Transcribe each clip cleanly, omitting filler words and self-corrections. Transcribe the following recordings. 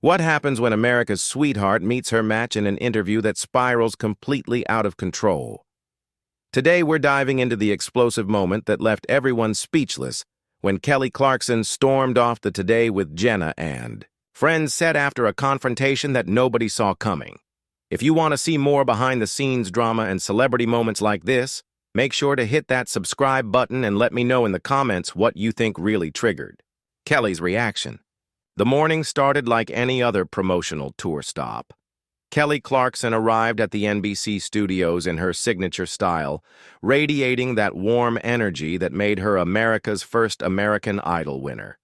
What happens when America's sweetheart meets her match in an interview that spirals completely out of control? Today, we're diving into the explosive moment that left everyone speechless when Kelly Clarkson stormed off the Today with Jenna and Friends said after a confrontation that nobody saw coming. If you want to see more behind-the-scenes drama and celebrity moments like this, make sure to hit that subscribe button and let me know in the comments what you think really triggered Kelly's reaction. The morning started like any other promotional tour stop. Kelly Clarkson arrived at the NBC studios in her signature style, radiating that warm energy that made her America's first American Idol winner.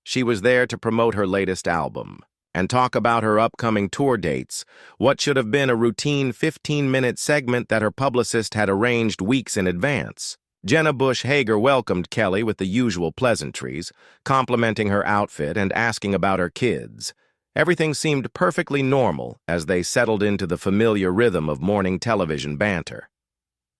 She was there to promote her latest album and talk about her upcoming tour dates, what should have been a routine 15-minute segment that her publicist had arranged weeks in advance. Jenna Bush Hager welcomed Kelly with the usual pleasantries, complimenting her outfit and asking about her kids. Everything seemed perfectly normal as they settled into the familiar rhythm of morning television banter.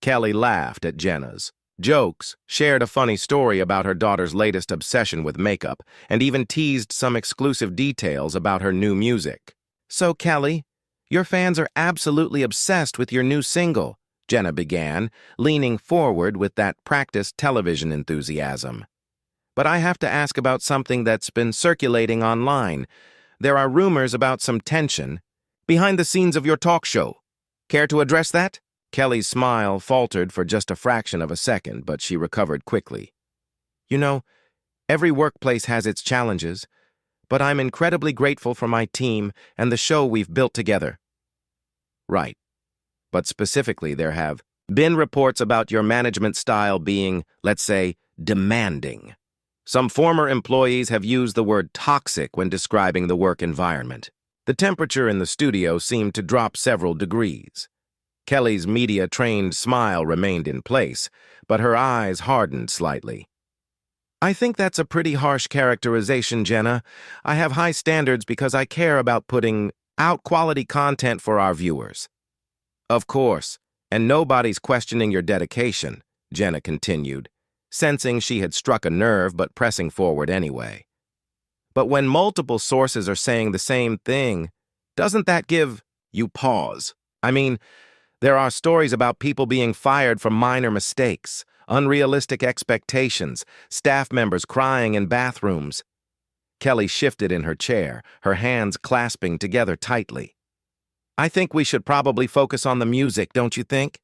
Kelly laughed at Jenna's jokes, shared a funny story about her daughter's latest obsession with makeup, and even teased some exclusive details about her new music. "So, Kelly, your fans are absolutely obsessed with your new single," Jenna began, leaning forward with that practiced television enthusiasm. "But I have to ask about something that's been circulating online. There are rumors about some tension behind the scenes of your talk show. Care to address that?" Kelly's smile faltered for just a fraction of a second, but she recovered quickly. "You know, every workplace has its challenges, but I'm incredibly grateful for my team and the show we've built together." "Right. But specifically, there have been reports about your management style being, let's say, demanding. Some former employees have used the word toxic when describing the work environment." The temperature in the studio seemed to drop several degrees. Kelly's media-trained smile remained in place, but her eyes hardened slightly. "I think that's a pretty harsh characterization, Jenna. I have high standards because I care about putting out quality content for our viewers." "Of course, and nobody's questioning your dedication," Jenna continued, sensing she had struck a nerve but pressing forward anyway. "But when multiple sources are saying the same thing, doesn't that give you pause? I mean, there are stories about people being fired for minor mistakes, unrealistic expectations, staff members crying in bathrooms." Kelly shifted in her chair, her hands clasping together tightly. "I think we should probably focus on the music, don't you think?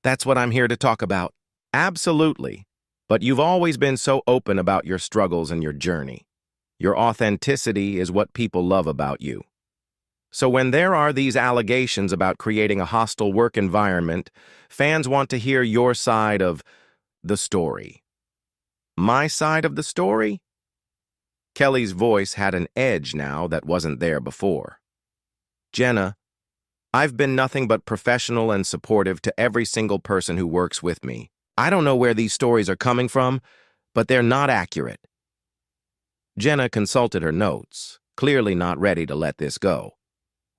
That's what I'm here to talk about." "Absolutely. But you've always been so open about your struggles and your journey. Your authenticity is what people love about you. So when there are these allegations about creating a hostile work environment, fans want to hear your side of the story." "My side of the story?" Kelly's voice had an edge now that wasn't there before. "Jenna, I've been nothing but professional and supportive to every single person who works with me. I don't know where these stories are coming from, but they're not accurate." Jenna consulted her notes, clearly not ready to let this go.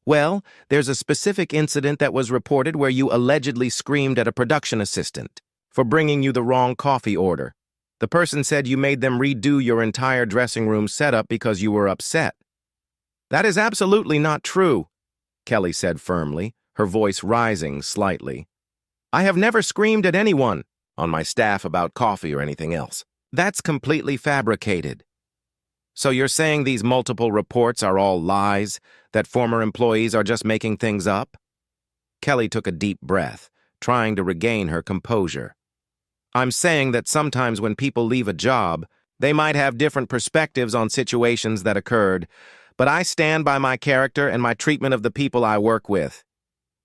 "Well, there's a specific incident that was reported where you allegedly screamed at a production assistant for bringing you the wrong coffee order. The person said you made them redo your entire dressing room setup because you were upset." "That is absolutely not true," Kelly said firmly, her voice rising slightly. "I have never screamed at anyone on my staff about coffee or anything else. That's completely fabricated." "So you're saying these multiple reports are all lies, that former employees are just making things up?" Kelly took a deep breath, trying to regain her composure. "I'm saying that sometimes when people leave a job, they might have different perspectives on situations that occurred, but I stand by my character and my treatment of the people I work with."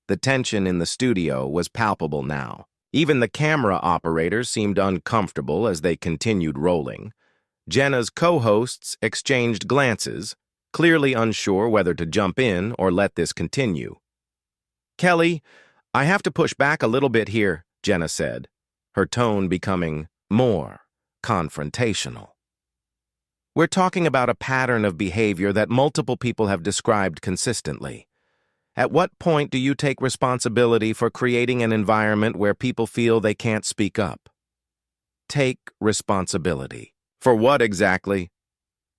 The tension in the studio was palpable now. Even the camera operators seemed uncomfortable as they continued rolling. Jenna's co-hosts exchanged glances, clearly unsure whether to jump in or let this continue. "Kelly, I have to push back a little bit here," Jenna said, her tone becoming more confrontational. "We're talking about a pattern of behavior that multiple people have described consistently. At what point do you take responsibility for creating an environment where people feel they can't speak up?" "Take responsibility. For what exactly?"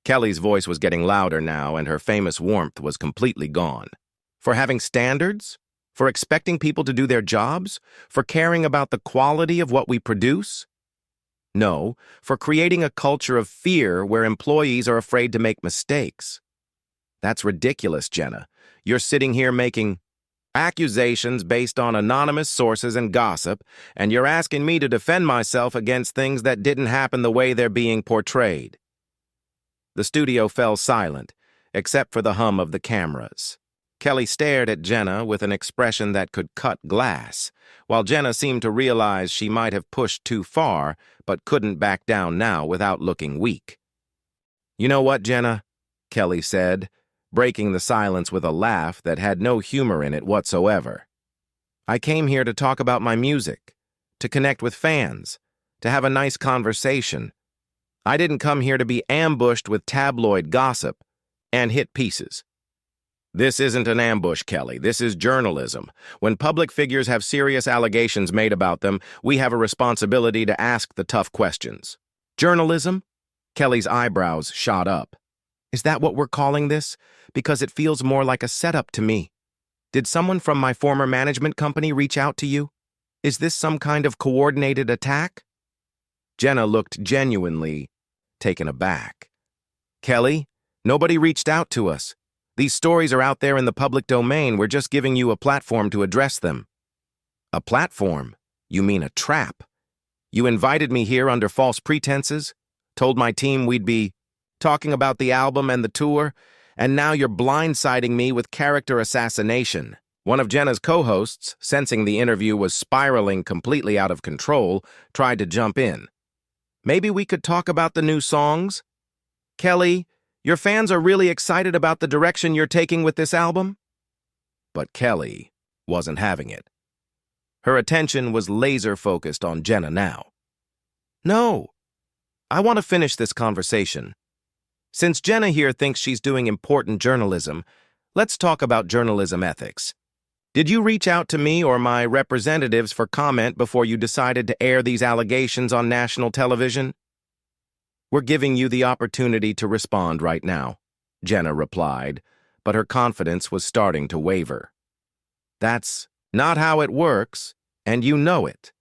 Kelly's voice was getting louder now, and her famous warmth was completely gone. For having standards? For expecting people to do their jobs? For caring about the quality of what we produce? No, for creating a culture of fear where employees are afraid to make mistakes. That's ridiculous, Jenna. You're sitting here making accusations based on anonymous sources and gossip, and you're asking me to defend myself against things that didn't happen the way they're being portrayed. The studio fell silent, except for the hum of the cameras. Kelly stared at Jenna with an expression that could cut glass, while Jenna seemed to realize she might have pushed too far, but couldn't back down now without looking weak. "You know what, Jenna?" Kelly said, breaking the silence with a laugh that had no humor in it whatsoever. "I came here to talk about my music, to connect with fans, to have a nice conversation. I didn't come here to be ambushed with tabloid gossip and hit pieces." "This isn't an ambush, Kelly. This is journalism. When public figures have serious allegations made about them, we have a responsibility to ask the tough questions." "Journalism?" Kelly's eyebrows shot up. "Is that what we're calling this? Because it feels more like a setup to me. Did someone from my former management company reach out to you? Is this some kind of coordinated attack?" Jenna looked genuinely taken aback. "Kelly, nobody reached out to us. These stories are out there in the public domain. We're just giving you a platform to address them." "A platform? You mean a trap? You invited me here under false pretenses, told my team we'd be talking about the album and the tour, and now you're blindsiding me with character assassination." One of Jenna's co-hosts, sensing the interview was spiraling completely out of control, tried to jump in. "Maybe we could talk about the new songs? Kelly, your fans are really excited about the direction you're taking with this album?" But Kelly wasn't having it. Her attention was laser-focused on Jenna now. "No, I want to finish this conversation. Since Jenna here thinks she's doing important journalism, let's talk about journalism ethics. Did you reach out to me or my representatives for comment before you decided to air these allegations on national television?" "We're giving you the opportunity to respond right now," Jenna replied, but her confidence was starting to waver. "That's not how it works, and you know it.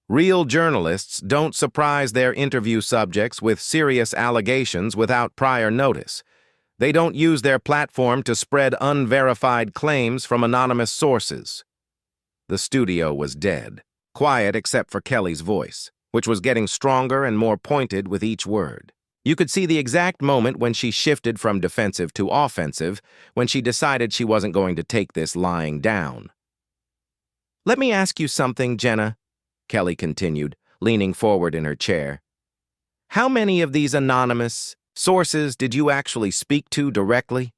Real journalists don't surprise their interview subjects with serious allegations without prior notice. They don't use their platform to spread unverified claims from anonymous sources." The studio was dead, quiet except for Kelly's voice, which was getting stronger and more pointed with each word. You could see the exact moment when she shifted from defensive to offensive, when she decided she wasn't going to take this lying down. "Let me ask you something, Jenna," Kelly continued, leaning forward in her chair. "How many of these anonymous sources did you actually speak to directly?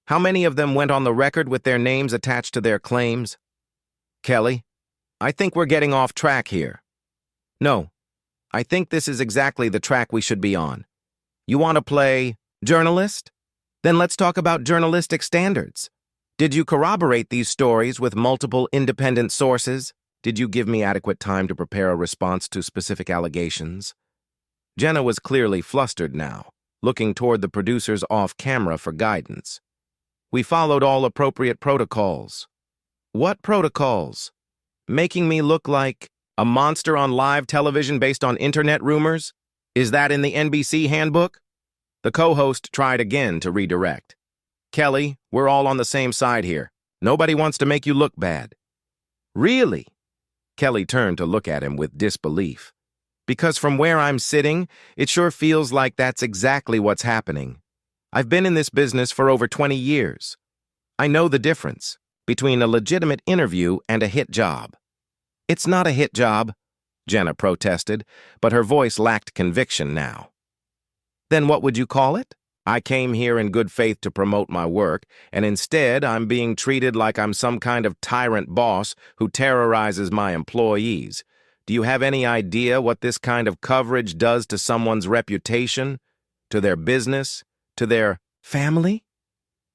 How many of them went on the record with their names attached to their claims?" "Kelly, I think we're getting off track here." "No, I think this is exactly the track we should be on. You want to play journalist? Then let's talk about journalistic standards. Did you corroborate these stories with multiple independent sources? Did you give me adequate time to prepare a response to specific allegations?" Jenna was clearly flustered now, looking toward the producers off camera for guidance. "We followed all appropriate protocols." "What protocols? Making me look like a monster on live television based on internet rumors? Is that in the NBC handbook?" The co-host tried again to redirect. "Kelly, we're all on the same side here. Nobody wants to make you look bad." "Really?" Kelly turned to look at him with disbelief. "Because from where I'm sitting, it sure feels like that's exactly what's happening. I've been in this business for over 20 years. I know the difference between a legitimate interview and a hit job." "It's not a hit job," Jenna protested, but her voice lacked conviction now. "Then what would you call it? I came here in good faith to promote my work, and instead I'm being treated like I'm some kind of tyrant boss who terrorizes my employees. Do you have any idea what this kind of coverage does to someone's reputation, to their business, to their family?"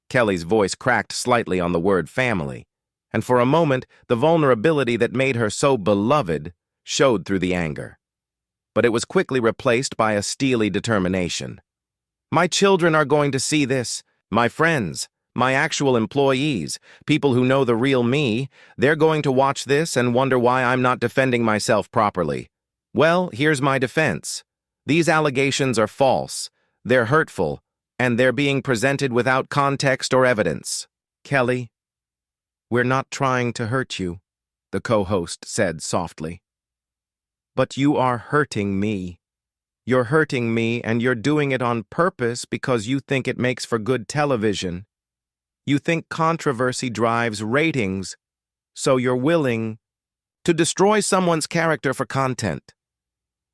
Kelly's voice cracked slightly on the word family, and for a moment the vulnerability that made her so beloved showed through the anger. But it was quickly replaced by a steely determination. My children are going to see this. My friends, my actual employees, people who know the real me, they're going to watch this and wonder why I'm not defending myself properly. Well, here's my defense. These allegations are false, they're hurtful, and they're being presented without context or evidence. Kelly, we're not trying to hurt you, the co-host said softly. But you are hurting me. You're hurting me, and you're doing it on purpose because you think it makes for good television. You think controversy drives ratings, so you're willing to destroy someone's character for content.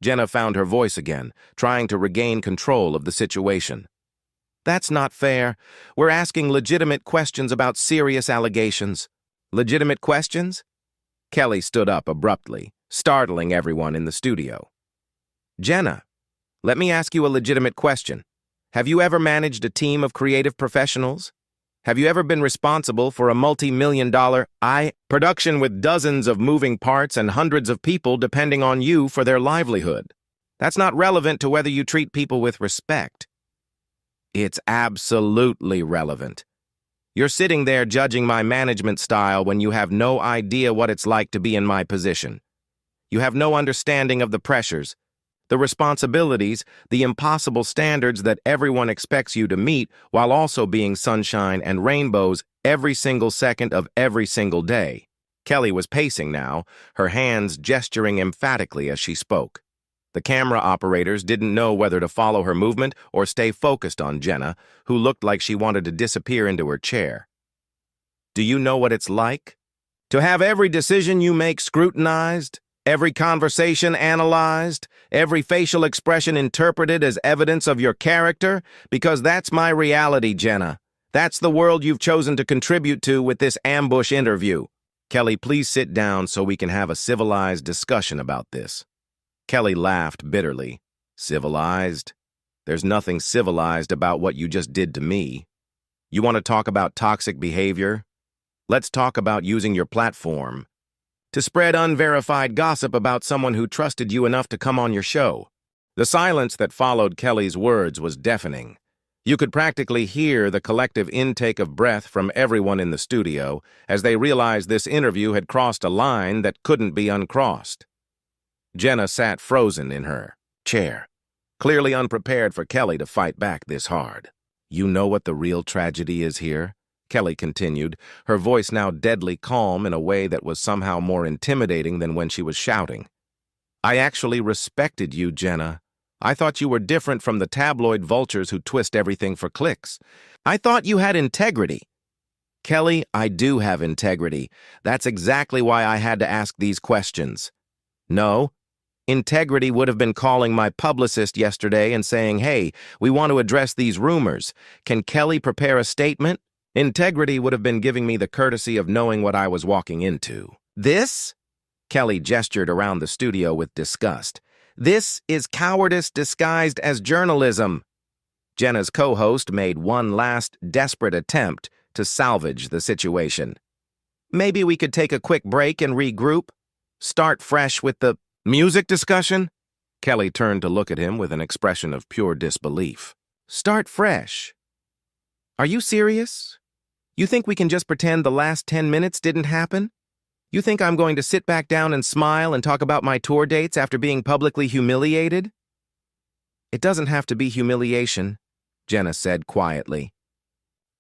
Jenna found her voice again, trying to regain control of the situation. That's not fair. We're asking legitimate questions about serious allegations. Legitimate questions? Kelly stood up abruptly, startling everyone in the studio. Jenna, let me ask you a legitimate question. Have you ever managed a team of creative professionals? Have you ever been responsible for a multi-million-dollar production with dozens of moving parts and hundreds of people depending on you for their livelihood? That's not relevant to whether you treat people with respect. It's absolutely relevant. You're sitting there judging my management style when you have no idea what it's like to be in my position. You have no understanding of the pressures, the responsibilities, the impossible standards that everyone expects you to meet while also being sunshine and rainbows every single second of every single day. Kelly was pacing now, her hands gesturing emphatically as she spoke. The camera operators didn't know whether to follow her movement or stay focused on Jenna, who looked like she wanted to disappear into her chair. Do you know what it's like? To have every decision you make scrutinized? Every conversation analyzed, every facial expression interpreted as evidence of your character? Because that's my reality, Jenna. That's the world you've chosen to contribute to with this ambush interview. Kelly, please sit down so we can have a civilized discussion about this. Kelly laughed bitterly. Civilized? There's nothing civilized about what you just did to me. You want to talk about toxic behavior? Let's talk about using your platform to spread unverified gossip about someone who trusted you enough to come on your show. The silence that followed Kelly's words was deafening. You could practically hear the collective intake of breath from everyone in the studio as they realized this interview had crossed a line that couldn't be uncrossed. Jenna sat frozen in her chair, clearly unprepared for Kelly to fight back this hard. You know what the real tragedy is here? Kelly continued, her voice now deadly calm in a way that was somehow more intimidating than when she was shouting. I actually respected you, Jenna. I thought you were different from the tabloid vultures who twist everything for clicks. I thought you had integrity. Kelly, I do have integrity. That's exactly why I had to ask these questions. No, integrity would have been calling my publicist yesterday and saying, hey, we want to address these rumors. Can Kelly prepare a statement? Integrity would have been giving me the courtesy of knowing what I was walking into. This? Kelly gestured around the studio with disgust. This is cowardice disguised as journalism. Jenna's co-host made one last desperate attempt to salvage the situation. Maybe we could take a quick break and regroup? Start fresh with the music discussion? Kelly turned to look at him with an expression of pure disbelief. Start fresh? Are you serious? You think we can just pretend the last 10 minutes didn't happen? You think I'm going to sit back down and smile and talk about my tour dates after being publicly humiliated? It doesn't have to be humiliation, Jenna said quietly.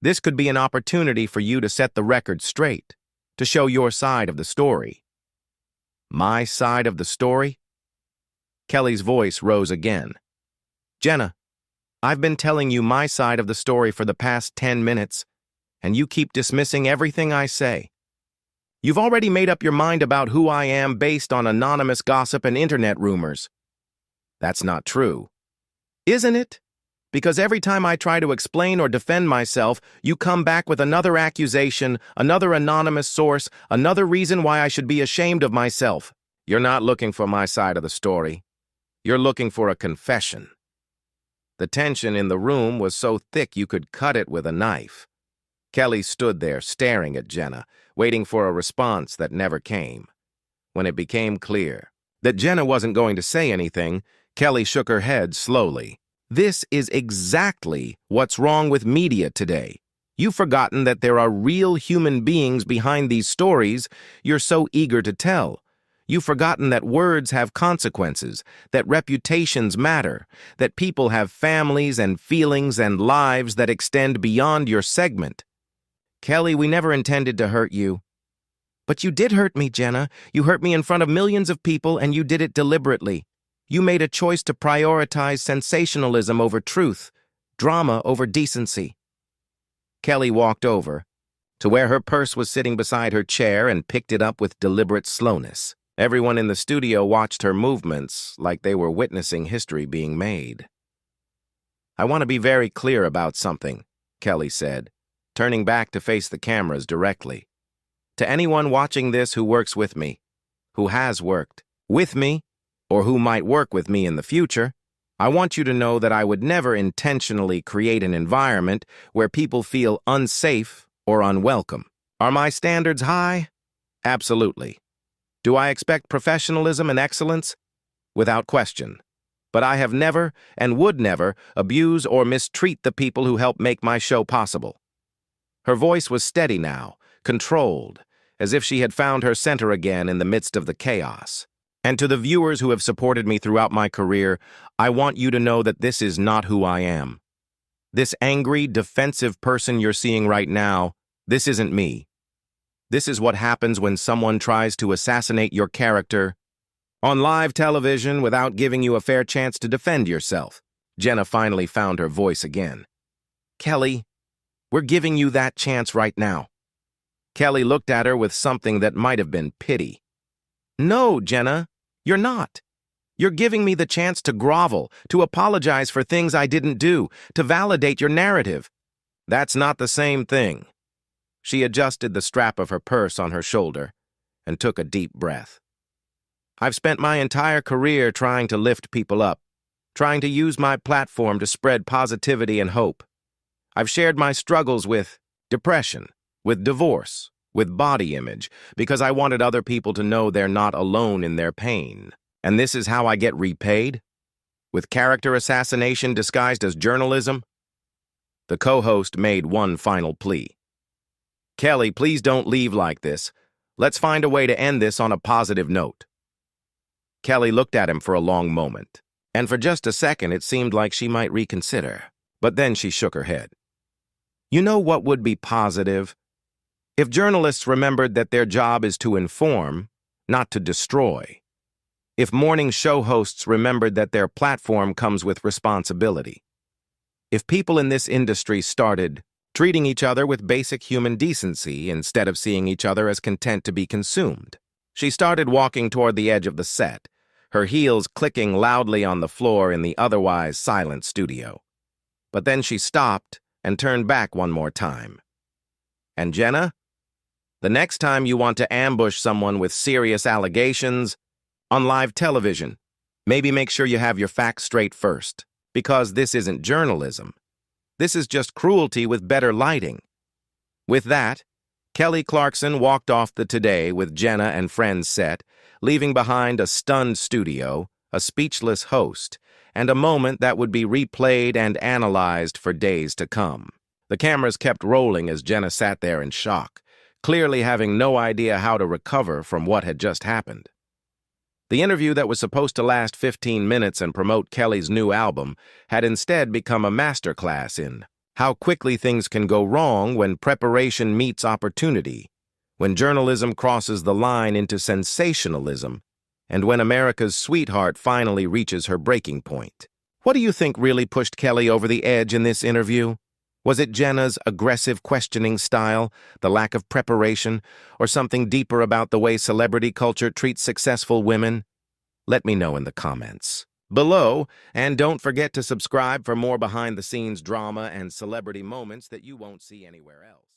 This could be an opportunity for you to set the record straight, to show your side of the story. My side of the story? Kelly's voice rose again. Jenna, I've been telling you my side of the story for the past 10 minutes, and you keep dismissing everything I say. You've already made up your mind about who I am based on anonymous gossip and internet rumors. That's not true. Isn't it? Because every time I try to explain or defend myself, you come back with another accusation, another anonymous source, another reason why I should be ashamed of myself. You're not looking for my side of the story. You're looking for a confession. The tension in the room was so thick you could cut it with a knife. Kelly stood there staring at Jenna, waiting for a response that never came. When it became clear that Jenna wasn't going to say anything, Kelly shook her head slowly. This is exactly what's wrong with media today. You've forgotten that there are real human beings behind these stories you're so eager to tell. You've forgotten that words have consequences, that reputations matter, that people have families and feelings and lives that extend beyond your segment. Kelly, we never intended to hurt you. But you did hurt me, Jenna. You hurt me in front of millions of people, and you did it deliberately. You made a choice to prioritize sensationalism over truth, drama over decency. Kelly walked over to where her purse was sitting beside her chair and picked it up with deliberate slowness. Everyone in the studio watched her movements like they were witnessing history being made. "I want to be very clear about something," Kelly said, turning back to face the cameras directly. "To anyone watching this who works with me, who has worked with me, or who might work with me in the future, I want you to know that I would never intentionally create an environment where people feel unsafe or unwelcome. Are my standards high? Absolutely. Do I expect professionalism and excellence? Without question. But I have never and would never abuse or mistreat the people who help make my show possible." Her voice was steady now, controlled, as if she had found her center again in the midst of the chaos. "And to the viewers who have supported me throughout my career, I want you to know that this is not who I am. This angry, defensive person you're seeing right now, this isn't me. This is what happens when someone tries to assassinate your character on live television without giving you a fair chance to defend yourself." Jenna finally found her voice again. "Kelly, we're giving you that chance right now." Kelly looked at her with something that might have been pity. "No, Jenna, you're not. You're giving me the chance to grovel, to apologize for things I didn't do, to validate your narrative. That's not the same thing." She adjusted the strap of her purse on her shoulder and took a deep breath. "I've spent my entire career trying to lift people up, trying to use my platform to spread positivity and hope. I've shared my struggles with depression, with divorce, with body image, because I wanted other people to know they're not alone in their pain. And this is how I get repaid? With character assassination disguised as journalism?" The co-host made one final plea. "Kelly, please don't leave like this. Let's find a way to end this on a positive note." Kelly looked at him for a long moment, and for just a second it seemed like she might reconsider. But then she shook her head. "You know what would be positive? If journalists remembered that their job is to inform, not to destroy. If morning show hosts remembered that their platform comes with responsibility. If people in this industry started treating each other with basic human decency instead of seeing each other as content to be consumed." She started walking toward the edge of the set, her heels clicking loudly on the floor in the otherwise silent studio. But then she stopped and turned back one more time. "And Jenna, the next time you want to ambush someone with serious allegations on live television, maybe make sure you have your facts straight first, because this isn't journalism. This is just cruelty with better lighting." With that, Kelly Clarkson walked off the Today with Jenna and Friends set, leaving behind a stunned studio, a speechless host, and a moment that would be replayed and analyzed for days to come. The cameras kept rolling as Jenna sat there in shock, clearly having no idea how to recover from what had just happened. The interview that was supposed to last 15 minutes and promote Kelly's new album had instead become a masterclass in how quickly things can go wrong when preparation meets opportunity, when journalism crosses the line into sensationalism, and when America's sweetheart finally reaches her breaking point. What do you think really pushed Kelly over the edge in this interview? Was it Jenna's aggressive questioning style, the lack of preparation, or something deeper about the way celebrity culture treats successful women? Let me know in the comments below, and don't forget to subscribe for more behind-the-scenes drama and celebrity moments that you won't see anywhere else.